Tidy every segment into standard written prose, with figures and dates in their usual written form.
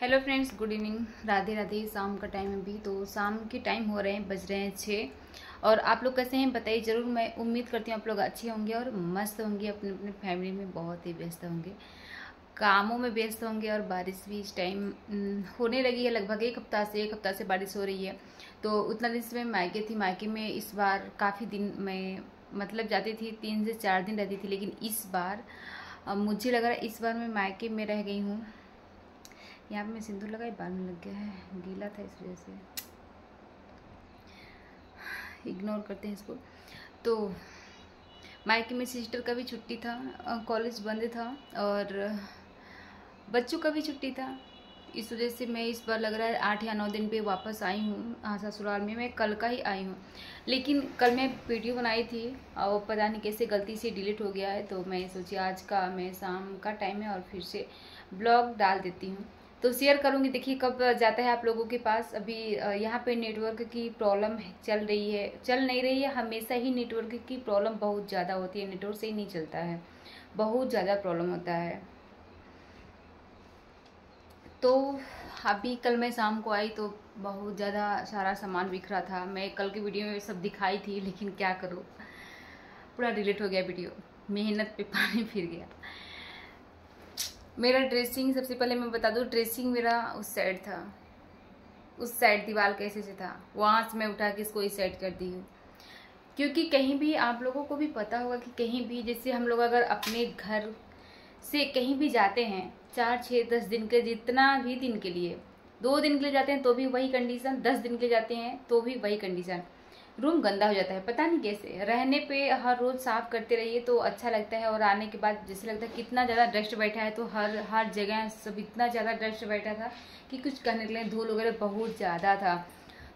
Hello friends, good evening, Radhe Radhe. शाम का time है अभी, तो शाम के टाइम हो रहे हैं, बज रहे हैं 6। और आप लोग कैसे हैं बताइए ज़रूर। मैं उम्मीद करती हूँ आप लोग अच्छे होंगे और मस्त होंगे, अपने अपने फैमिली में बहुत ही व्यस्त होंगे, कामों में व्यस्त होंगे। और बारिश भी इस टाइम होने लगी है, लगभग एक हफ्ता से बारिश हो रही है। तो उतना दिन से मैं मायके थी, मायके में इस बार काफ़ी दिन मैं मतलब जाती थी, 3 से 4 दिन रहती थी। लेकिन इस बार मुझे लग रहा है इस बार मैं मायके में रह गई हूँ। यहाँ पे मैं सिंदूर लगाई, बाल में लग गया है, गीला था इस वजह से, इग्नोर करते हैं इसको। तो मायके में सिस्टर का भी छुट्टी था, कॉलेज बंद था और बच्चों का भी छुट्टी था। इस वजह से मैं इस बार लग रहा है 8 या 9 दिन पे वापस आई हूँ ससुराल में। मैं कल का ही आई हूँ, लेकिन कल मैं वीडियो बनाई थी और पता नहीं कैसे गलती से डिलीट हो गया है। तो मैं सोची आज का मैं शाम का टाइम है और फिर से ब्लॉग डाल देती हूँ, तो शेयर करूँगी। देखिए कब जाता है आप लोगों के पास। अभी यहाँ पे नेटवर्क की प्रॉब्लम चल नहीं रही है। हमेशा ही नेटवर्क की प्रॉब्लम बहुत ज़्यादा होती है, नेटवर्क से ही नहीं चलता है, बहुत ज़्यादा प्रॉब्लम होता है। तो अभी कल मैं शाम को आई तो बहुत ज़्यादा सारा सामान बिखरा था। मैं कल की वीडियो में सब दिखाई थी, लेकिन क्या करूँ, पूरा डिलीट हो गया वीडियो, मेहनत पे पानी फिर गया। मेरा ड्रेसिंग, सबसे पहले मैं बता दूँ, ड्रेसिंग मेरा उस साइड था, उस साइड दीवार कैसे से था, वहाँ से मैं उठा के इसको इस साइड कर दी हूँ। क्योंकि कहीं भी आप लोगों को भी पता होगा कि कहीं भी जैसे हम लोग अगर अपने घर से कहीं भी जाते हैं 4, 6, 10 दिन के, जितना भी दिन के लिए, 2 दिन के लिए जाते हैं तो भी वही कंडीशन, 10 दिन के लिए जाते हैं तो भी वही कंडीशन। रूम गंदा हो जाता है, पता नहीं कैसे। रहने पे हर रोज़ साफ़ करते रहिए तो अच्छा लगता है, और आने के बाद जैसे लगता है कितना ज़्यादा डस्ट बैठा है। तो हर जगह सब इतना ज़्यादा डस्ट बैठा था कि कुछ कहने के लिए, धूल वगैरह बहुत ज़्यादा था।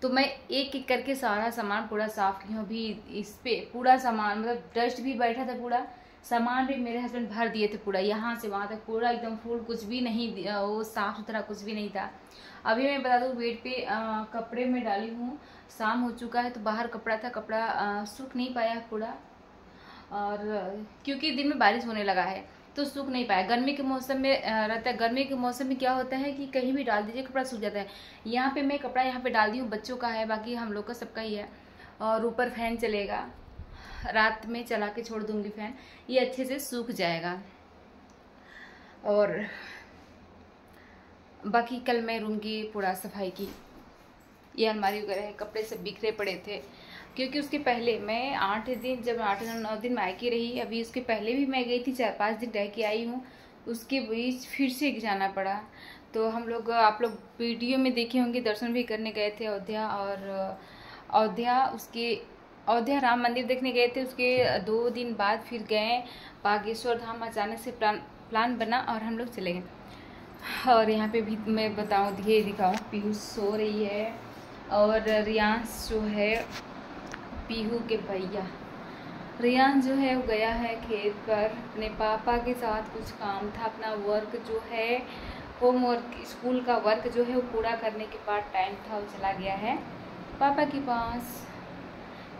तो मैं एक एक करके सारा सामान पूरा साफ़ की हूँ। अभी इस पे पूरा सामान, मतलब डस्ट भी बैठा था, पूरा सामान भी मेरे हस्बैंड भर दिए थे, पूरा यहाँ से वहाँ तक पूरा एकदम फुल, कुछ भी नहीं वो साफ़ सुथरा कुछ भी नहीं था। अभी मैं बता दूँ, बेड पे कपड़े में डाली हूँ, शाम हो चुका है तो बाहर कपड़ा था, कपड़ा सूख नहीं पाया पूरा। और क्योंकि दिन में बारिश होने लगा है तो सूख नहीं पाया। गर्मी के मौसम में रहता है, गर्मी के मौसम में क्या होता है कि कहीं भी डाल दीजिए कपड़ा सूख जाता है। यहाँ पे मैं कपड़ा यहाँ पे डाल दी हूँ, बच्चों का है, बाकी हम लोग का सबका ही है। और ऊपर फैन चलेगा, रात में चला के छोड़ दूंगी फैन, ये अच्छे से सूख जाएगा। और बाकी कल मैं रूम की पूरा सफाई की, ये अलमारी वगैरह कपड़े सब बिखरे पड़े थे। क्योंकि उसके पहले मैं 8 दिन, जब 8 या 9 दिन मायके रही, अभी उसके पहले भी मैं गई थी, 4-5 दिन रह के आई हूँ, उसके बीच फिर से जाना पड़ा। तो हम लोग, आप लोग वीडियो में देखे होंगे, दर्शन भी करने गए थे अयोध्या। और अयोध्या राम मंदिर देखने गए थे। उसके 2 दिन बाद फिर गए बागेश्वर धाम। अचानक से प्लान बना और हम लोग चले गए। और यहाँ पे भी मैं बताऊँ, ये दिखाऊँ, पीहू सो रही है और रियांश जो है, पीहू के भैया रियांश जो है वो गया है खेत पर अपने पापा के साथ, कुछ काम था, अपना वर्क जो है, होमवर्क, स्कूल का वर्क जो है वो पूरा करने के बाद टाइम था, वो चला गया है पापा के पास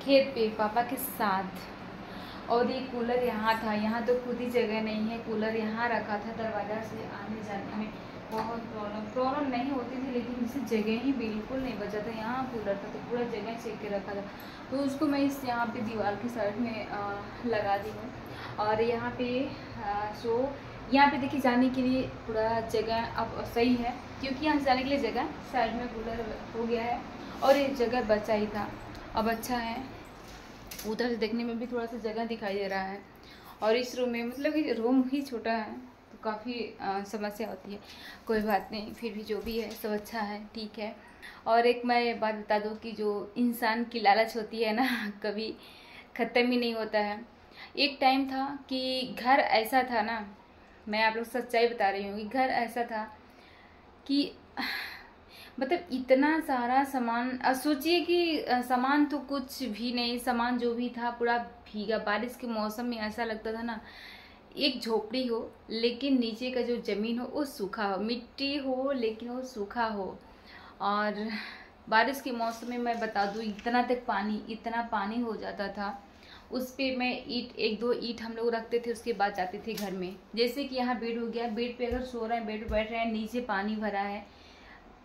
खेत पे, पापा के साथ। और ये कूलर यहाँ था, यहाँ तो खुद ही जगह नहीं है, कूलर यहाँ रखा था, दरवाज़ा से आने जाने में बहुत प्रॉब्लम नहीं होती थी, लेकिन इसे जगह ही बिल्कुल नहीं बचा था। यहाँ कूलर था तो पूरा जगह चेक के रखा था, तो उसको मैं इस यहाँ पे दीवार की साइड में लगा दी हूँ। और यहाँ पे यहाँ पे देखिए जाने के लिए पूरा जगह अब सही है, क्योंकि यहाँ से जाने के लिए जगह, साइड में कूलर हो गया है और ये जगह बचा ही था, अब अच्छा है। उधर से देखने में भी थोड़ा सा जगह दिखाई दे रहा है। और इस रूम में, मतलब कि रूम ही छोटा है तो काफ़ी समस्या होती है, कोई बात नहीं, फिर भी जो भी है सब अच्छा है, ठीक है। और एक मैं बात बता दूं कि जो इंसान की लालच होती है ना, कभी ख़त्म ही नहीं होता है। एक टाइम था कि घर ऐसा था ना, मैं आप लोग सच्चाई बता रही हूँ, कि घर ऐसा था कि मतलब इतना सारा सामान, सोचिए कि सामान तो कुछ भी नहीं, सामान जो भी था पूरा भीगा। बारिश के मौसम में ऐसा लगता था ना, एक झोपड़ी हो लेकिन नीचे का जो ज़मीन हो वो सूखा हो, मिट्टी हो लेकिन वो सूखा हो। और बारिश के मौसम में मैं बता दूँ, इतना पानी हो जाता था, उस पे मैं ईंट 1-2 ईंट हम लोग रखते थे, उसके बाद जाते थे घर में। जैसे कि यहाँ बेड हो गया, बेड पे अगर सो रहे हैं, बेड पे बैठ रहे हैं, नीचे पानी भरा है,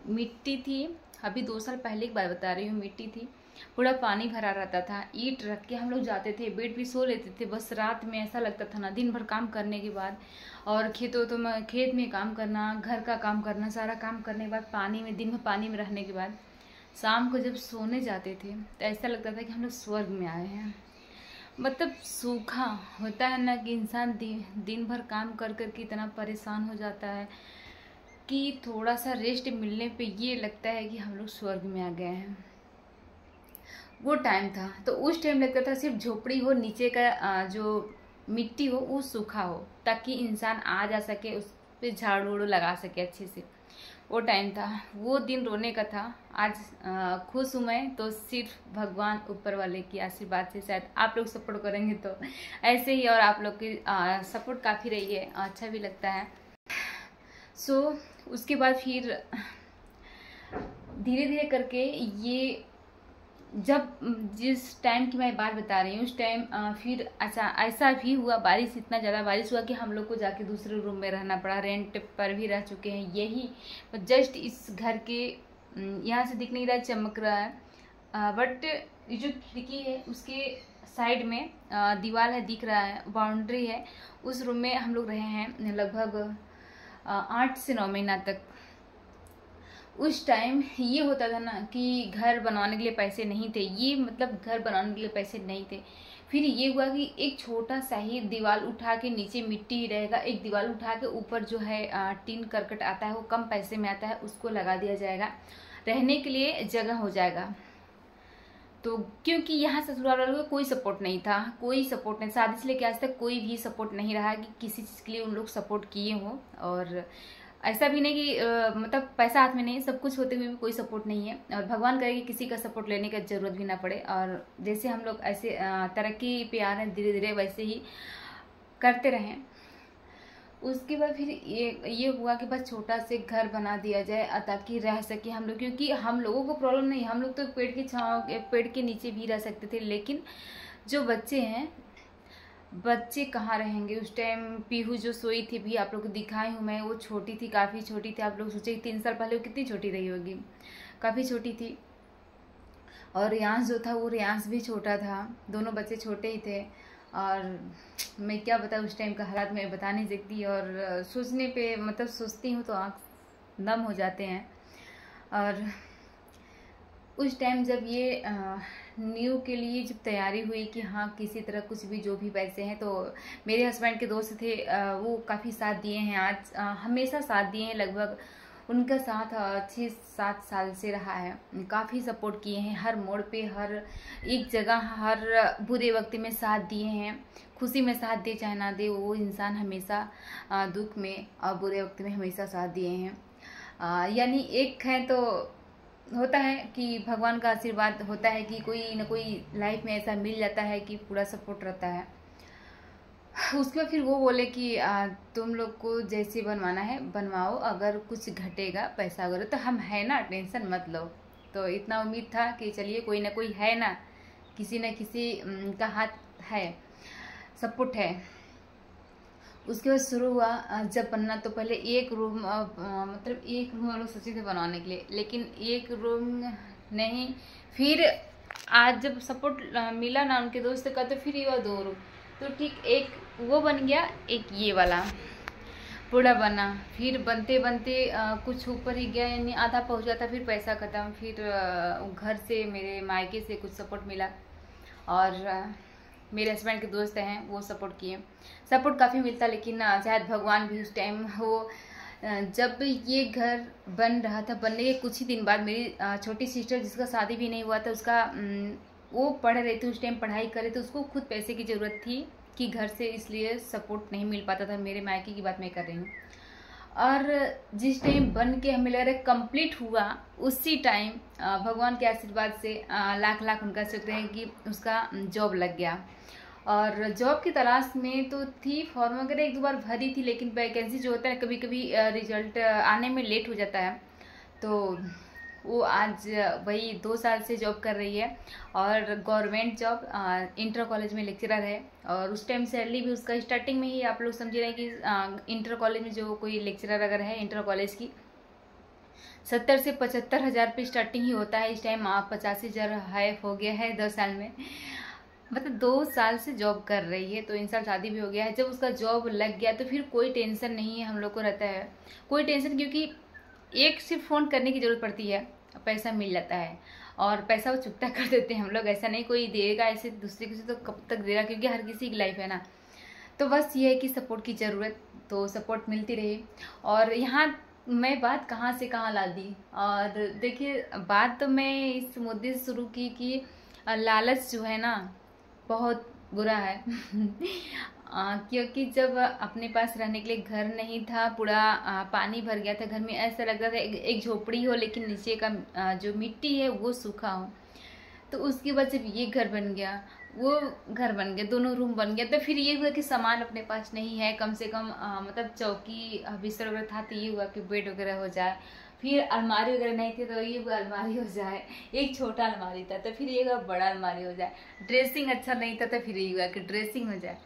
मिट्टी थी, अभी 2 साल पहले की बात बता रही हूँ, मिट्टी थी, पूरा पानी भरा रहता था। ईंट रख के हम लोग जाते थे, बेड पे सो लेते थे। बस रात में ऐसा लगता था ना, दिन भर काम करने के बाद और खेत में काम करना, घर का काम करना, सारा काम करने के बाद पानी में, दिन भर पानी में रहने के बाद शाम को जब सोने जाते थे तो ऐसा लगता था कि हम लोग स्वर्ग में आए हैं। मतलब सूखा होता है ना कि इंसान दिन भर काम कर कर के इतना परेशान हो जाता है कि थोड़ा सा रेस्ट मिलने पे ये लगता है कि हम लोग स्वर्ग में आ गए हैं। वो टाइम था। तो उस टाइम लगता था सिर्फ झोपड़ी हो, नीचे का जो मिट्टी हो वो सूखा हो, ताकि इंसान आ जा सके, उस पर झाड़ू उड़ू लगा सके अच्छे से। वो टाइम था, वो दिन रोने का था। आज खुश हूँ मैं तो सिर्फ भगवान ऊपर वाले की आशीर्वाद से। शायद आप लोग सपोर्ट करेंगे तो ऐसे ही, और आप लोग की सपोर्ट काफ़ी रही है, अच्छा भी लगता है। उसके बाद फिर धीरे धीरे करके ये, जब जिस टाइम की मैं बात बता रही हूँ उस टाइम फिर ऐसा भी हुआ, बारिश, इतना ज़्यादा बारिश हुआ कि हम लोग को जाके दूसरे रूम में रहना पड़ा। रेंट पर भी रह चुके हैं, यही जस्ट इस घर के यहाँ से दिख नहीं रहा है, चमक रहा है, बट ये जो खिड़की है उसके साइड में दीवार है, दिख रहा है, बाउंड्री है। उस रूम में हम लोग रहे हैं लगभग 8 से 9 महीना तक। उस टाइम ये होता था ना कि घर बनवाने के लिए पैसे नहीं थे, ये मतलब घर बनाने के लिए पैसे नहीं थे। फिर ये हुआ कि एक छोटा सा ही दीवार उठा के, नीचे मिट्टी ही रहेगा, एक दीवार उठा के ऊपर जो है टीन करकट आता है, वो कम पैसे में आता है, उसको लगा दिया जाएगा, रहने के लिए जगह हो जाएगा। तो क्योंकि यहाँ ससुराल वालों को कोई सपोर्ट नहीं था, कोई सपोर्ट नहीं, शादी से लेकर आज तक कोई भी सपोर्ट नहीं रहा कि किसी चीज़ के लिए उन लोग सपोर्ट किए हो। और ऐसा भी नहीं कि मतलब पैसा हाथ में नहीं, सब कुछ होते हुए भी कोई सपोर्ट नहीं है। और भगवान करे कि किसी का सपोर्ट लेने की जरूरत भी ना पड़े। और जैसे हम लोग ऐसे तरक्की पे आ रहे हैं धीरे धीरे, वैसे ही करते रहें। उसके बाद फिर ये हुआ कि बस छोटा से घर बना दिया जाए ताकि रह सके हम लोग, क्योंकि हम लोगों को प्रॉब्लम नहीं, हम लोग तो पेड़ की छांव, पेड़ के नीचे भी रह सकते थे। लेकिन जो बच्चे हैं, बच्चे कहाँ रहेंगे। उस टाइम पीहू जो सोई थी भी आप लोग को दिखाई हूँ मैं, वो छोटी थी, काफ़ी छोटी थी। आप लोग सोचे 3 साल पहले वो कितनी छोटी रही होगी, काफ़ी छोटी थी। और रियांश जो था वो रियांश भी छोटा था, दोनों बच्चे छोटे ही थे। और मैं क्या बताऊँ, उस टाइम का हालात मैं बता नहीं सकती। और सोचने पे मतलब सोचती हूँ तो आँख नम हो जाते हैं। और उस टाइम जब ये न्यू के लिए जब तैयारी हुई कि हाँ किसी तरह कुछ भी जो भी पैसे हैं, तो मेरे हस्बैंड के दोस्त थे, वो काफ़ी साथ दिए हैं, आज हमेशा साथ दिए हैं। लगभग उनका साथ 6-7 साल से रहा है, काफ़ी सपोर्ट किए हैं, हर मोड़ पे, हर एक जगह, हर बुरे वक्त में साथ दिए हैं। खुशी में साथ दे चाहे ना दे, वो इंसान हमेशा दुख में और बुरे वक्त में हमेशा साथ दिए हैं। यानी एक है तो होता है कि भगवान का आशीर्वाद होता है कि कोई ना कोई लाइफ में ऐसा मिल जाता है कि पूरा सपोर्ट रहता है। उसके बाद फिर वो बोले कि तुम लोग को जैसे बनवाना है बनवाओ, अगर कुछ घटेगा पैसा वगैरह तो हम है ना, टेंशन मत लो। तो इतना उम्मीद था कि चलिए कोई ना कोई है ना, किसी न किसी का हाथ है, सपोर्ट है। उसके बाद शुरू हुआ जब बनना, तो पहले एक रूम, मतलब एक रूम हम लोग सोचे थे बनवाने के लिए, लेकिन एक रूम नहीं। फिर आज जब सपोर्ट मिला ना उनके दोस्त का, तो फिर ये हुआ 2 रूम। तो ठीक एक वो बन गया, एक ये वाला पूरा बना। फिर बनते बनते कुछ ऊपर ही गया, यानी आधा पहुंचा था, फिर पैसा खत्म। फिर घर से, मेरे मायके से कुछ सपोर्ट मिला, और मेरे हस्बैंड के दोस्त हैं वो सपोर्ट किए। सपोर्ट काफ़ी मिलता, लेकिन शायद भगवान भी उस टाइम हो, जब ये घर बन रहा था, बनने के कुछ ही दिन बाद मेरी छोटी सिस्टर, जिसका शादी भी नहीं हुआ था, उसका वो पढ़ रही थी उस टाइम, पढ़ाई कर रही थी, उसको खुद पैसे की ज़रूरत थी कि घर से, इसलिए सपोर्ट नहीं मिल पाता था। मेरे मायके की बात मैं कर रही हूँ। और जिस टाइम बन के हमें लग रहा है कंप्लीट हुआ, उसी टाइम भगवान के आशीर्वाद से लाख लाख उनका शुक्र है कि उसका जॉब लग गया। और जॉब की तलाश में तो थी, फॉर्म वगैरह 1-2 बार भरी थी, लेकिन वैकेंसी जो होता है कभी कभी रिजल्ट आने में लेट हो जाता है। तो वो आज वही 2 साल से जॉब कर रही है और गवर्नमेंट जॉब, इंटर कॉलेज में लेक्चरर है। और उस टाइम सैलरी भी उसका स्टार्टिंग में ही आप लोग समझ रहे हैं कि इंटर कॉलेज में जो कोई लेक्चरर अगर है इंटर कॉलेज की 70 से 75 हज़ार पे स्टार्टिंग ही होता है। इस टाइम आप 85 हज़ार हाई हो गया है 2 साल में। मतलब 2 साल से जॉब कर रही है, तो इन साल शादी भी हो गया है। जब उसका जॉब लग गया तो फिर कोई टेंशन नहीं है हम लोग को रहता है, कोई टेंशन, क्योंकि एक सिर्फ फ़ोन करने की ज़रूरत पड़ती है, पैसा मिल जाता है और पैसा वो चुकता कर देते हैं हम लोग। ऐसा नहीं कोई देगा ऐसे दूसरे किसी, तो कब तक देगा, क्योंकि हर किसी की लाइफ है ना। तो बस ये है कि सपोर्ट की ज़रूरत, तो सपोर्ट मिलती रही। और यहाँ मैं बात कहाँ से कहाँ ला दी। और देखिए, बात तो मैं इस मुद्दे से शुरू की कि लालच जो है ना बहुत बुरा है। क्योंकि जब अपने पास रहने के लिए घर नहीं था, पूरा पानी भर गया था घर में, ऐसा लग रहा था एक झोपड़ी हो लेकिन नीचे का जो मिट्टी है वो सूखा हो। तो उसके बाद जब ये घर बन गया, वो घर बन गया, दोनों रूम बन गया, तो फिर ये हुआ कि सामान अपने पास नहीं है, कम से कम मतलब चौकी बिस्तर वगैरह था, तो ये हुआ कि बेड वगैरह हो जाए। फिर अलमारी वगैरह नहीं थी, तो ये अलमारी हो जाए। एक छोटा अलमारी था तो फिर ये हुआ बड़ा अलमारी हो जाए। ड्रेसिंग अच्छा नहीं था तो फिर ये हुआ कि ड्रेसिंग हो जाए।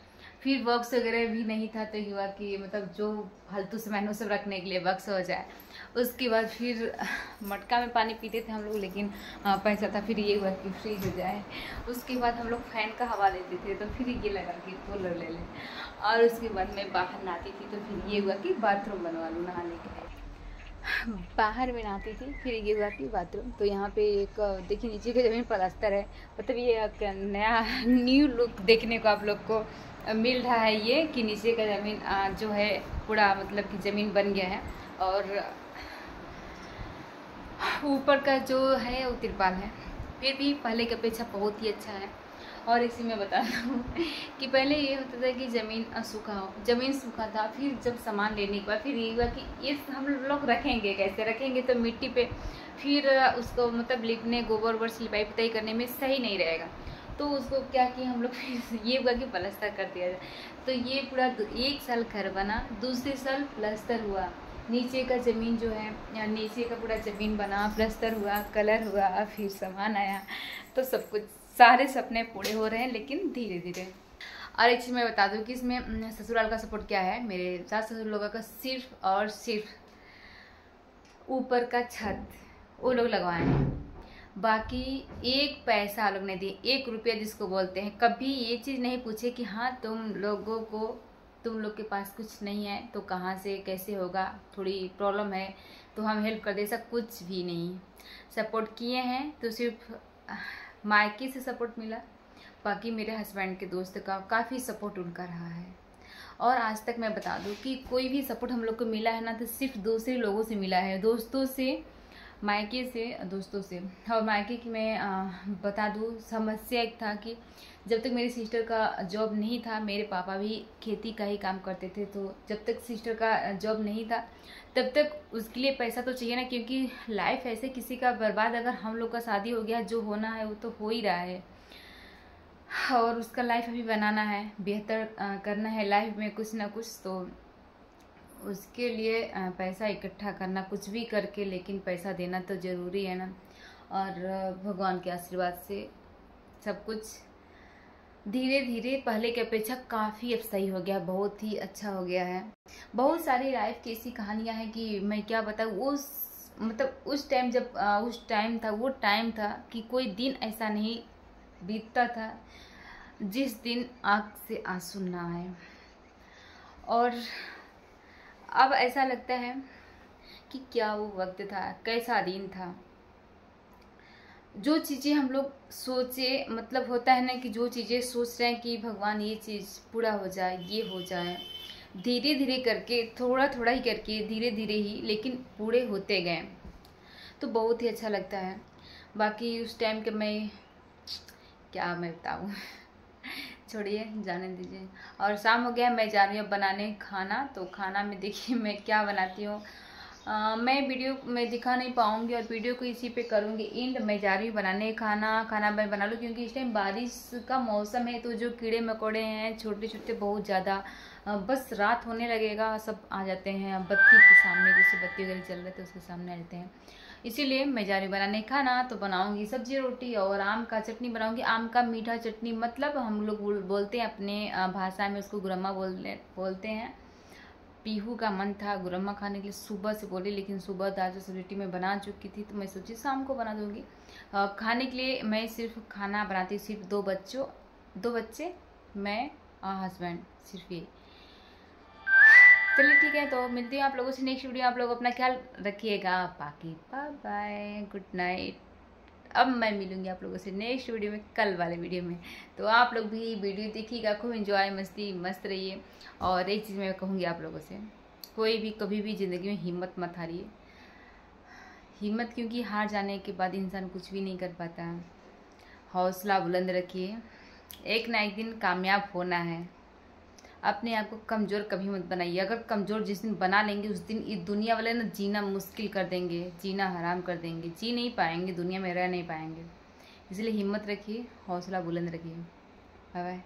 फिर बॉक्स वगैरह भी नहीं था तो हुआ कि मतलब जो फालतू सामान वो सब रखने के लिए बॉक्स हो जाए। उसके बाद फिर मटका में पानी पीते थे हम लोग, लेकिन पैसा था, फिर ये हुआ कि फ्रिज हो जाए। उसके बाद हम लोग फैन का हवा लेते थे, तो फिर ये लगा कि कूलर ले लें। और उसके बाद मैं बाहर नहाती थी, तो फिर ये हुआ कि बाथरूम बनवा लूँ नहाने के लिए। बाहर में नहाती थी, फिर ये हुआ कि बाथरूम। तो यहाँ पे एक देखिए नीचे की ज़मीन प्लास्टर है, मतलब ये एक नया न्यू लुक देखने को आप लोग को मिल रहा है। ये कि नीचे का ज़मीन जो है पूरा मतलब कि ज़मीन बन गया है, और ऊपर का जो है वो तिरपाल है। फिर भी पहले की अपेक्षा बहुत ही अच्छा है। और इसी में बता दूँ कि पहले ये होता था कि ज़मीन सूखा था। फिर जब सामान लेने के बाद फिर ये हुआ कि ये हम लोग रखेंगे कैसे, रखेंगे तो मिट्टी पे, फिर उसको मतलब लिपने गोबर वोबर से लिपाई पुताई करने में सही नहीं रहेगा। तो उसको क्या किया हम लोग, फिर ये हुआ कि प्लास्टर कर दिया जाए। तो ये पूरा 1 साल घर बना, दूसरे साल प्लास्टर हुआ। नीचे का ज़मीन जो है, या नीचे का पूरा ज़मीन बना, प्लास्टर हुआ, कलर हुआ, फिर सामान आया। तो सब कुछ, सारे सपने पूरे हो रहे हैं, लेकिन धीरे धीरे। और एक चीज़ मैं बता दूं कि इसमें ससुराल का सपोर्ट क्या है। मेरे सास ससुर लोगों का सिर्फ और सिर्फ ऊपर का छत वो लोग लगवाए हैं, बाकी एक पैसा लोग नहीं दिए, 1 रुपया जिसको बोलते हैं। कभी ये चीज़ नहीं पूछे कि हाँ तुम लोग के पास कुछ नहीं है तो कहाँ से कैसे होगा, थोड़ी प्रॉब्लम है तो हम हेल्प कर दे, ऐसा कुछ भी नहीं। सपोर्ट किए हैं तो सिर्फ मायके से सपोर्ट मिला, बाकी मेरे हस्बैंड के दोस्त का काफ़ी सपोर्ट उनका रहा है। और आज तक मैं बता दूं कि कोई भी सपोर्ट हम लोग को मिला है ना, तो सिर्फ दूसरे लोगों से मिला है, दोस्तों से, मायके से, दोस्तों से। और मायके की मैं बता दूं, समस्या एक था कि जब तक मेरी सिस्टर का जॉब नहीं था, मेरे पापा भी खेती का ही काम करते थे, तो जब तक सिस्टर का जॉब नहीं था तब तक उसके लिए पैसा तो चाहिए ना, क्योंकि लाइफ ऐसे किसी का बर्बाद, अगर हम लोग का शादी हो गया, जो होना है वो तो हो ही रहा है, और उसका लाइफ अभी बनाना है, बेहतर करना है लाइफ में कुछ ना कुछ, तो उसके लिए पैसा इकट्ठा करना, कुछ भी करके, लेकिन पैसा देना तो ज़रूरी है ना। और भगवान के आशीर्वाद से सब कुछ धीरे धीरे पहले की अपेक्षा काफ़ी अब सही हो गया, बहुत ही अच्छा हो गया है। बहुत सारी लाइफ की ऐसी कहानियाँ हैं कि मैं क्या बताऊँ। उस टाइम जब उस टाइम था, वो टाइम था कि कोई दिन ऐसा नहीं बीतता था जिस दिन आँख से आंसू ना आए। और अब ऐसा लगता है कि क्या वो वक्त था, कैसा दिन था। जो चीज़ें हम लोग सोचे, मतलब होता है ना कि जो चीज़ें सोच रहे हैं कि भगवान ये चीज़ पूरा हो जाए, ये हो जाए, धीरे धीरे करके, थोड़ा थोड़ा ही करके, धीरे धीरे ही, लेकिन पूरे होते गए, तो बहुत ही अच्छा लगता है। बाकी उस टाइम के मैं क्या मैं बताऊँ छोड़िए, जाने दीजिए। और शाम हो गया, मैं जा रही हूँ बनाने खाना। तो खाना में देखिए मैं क्या बनाती हूँ। मैं वीडियो में दिखा नहीं पाऊँगी और वीडियो को इसी पे करूँगी एंड। मैं जा रही हूँ बनाने खाना मैं बना लूँ, क्योंकि इस टाइम बारिश का मौसम है, तो जो कीड़े मकोड़े हैं छोटे छोटे बहुत ज़्यादा, बस रात होने लगेगा सब आ जाते हैं बत्ती के सामने, जैसे बत्ती वगैरह चल रहे थे उसके सामने आ जाते हैं। इसीलिए मैं जा रही हूँ बनाने खाना। तो बनाऊँगी सब्जी रोटी और आम का चटनी बनाऊँगी। आम का मीठा चटनी, मतलब हम लोग बोलते हैं अपने भाषा में उसको गुरम्मा बोलते हैं। पीहू का मन था गुरम्मा खाने के लिए, सुबह से बोली, लेकिन सुबह दाल सब्जी मैं बना चुकी थी, तो मैं सोची शाम को बना दूंगी। खाने के लिए मैं सिर्फ खाना बनाती हूँ, सिर्फ दो बच्चे, मैं और हस्बैंड, सिर्फ ये। चलिए ठीक है, तो मिलती हूँ आप लोगों से नेक्स्ट वीडियो। आप लोग अपना ख्याल रखिएगा, बाकी बाय बाय, गुड नाइट। अब मैं मिलूंगी आप लोगों से नेक्स्ट वीडियो में, कल वाले वीडियो में। तो आप लोग भी वीडियो देखिएगा, खूब एंजॉय मस्ती मस्त रहिए। और एक चीज़ मैं कहूँगी आप लोगों से, कोई भी कभी भी ज़िंदगी में हिम्मत मत हारिए। हिम्मत, क्योंकि हार जाने के बाद इंसान कुछ भी नहीं कर पाता। हौसला बुलंद रखिए, एक ना एक दिन कामयाब होना है। अपने आप को कमज़ोर कभी मत बनाइए। अगर कमज़ोर जिस दिन बना लेंगे, उस दिन इस दुनिया वाले ना जीना मुश्किल कर देंगे, जीना हराम कर देंगे, जी नहीं पाएंगे, दुनिया में रह नहीं पाएंगे। इसलिए हिम्मत रखिए, हौसला बुलंद रखिए। Bye bye.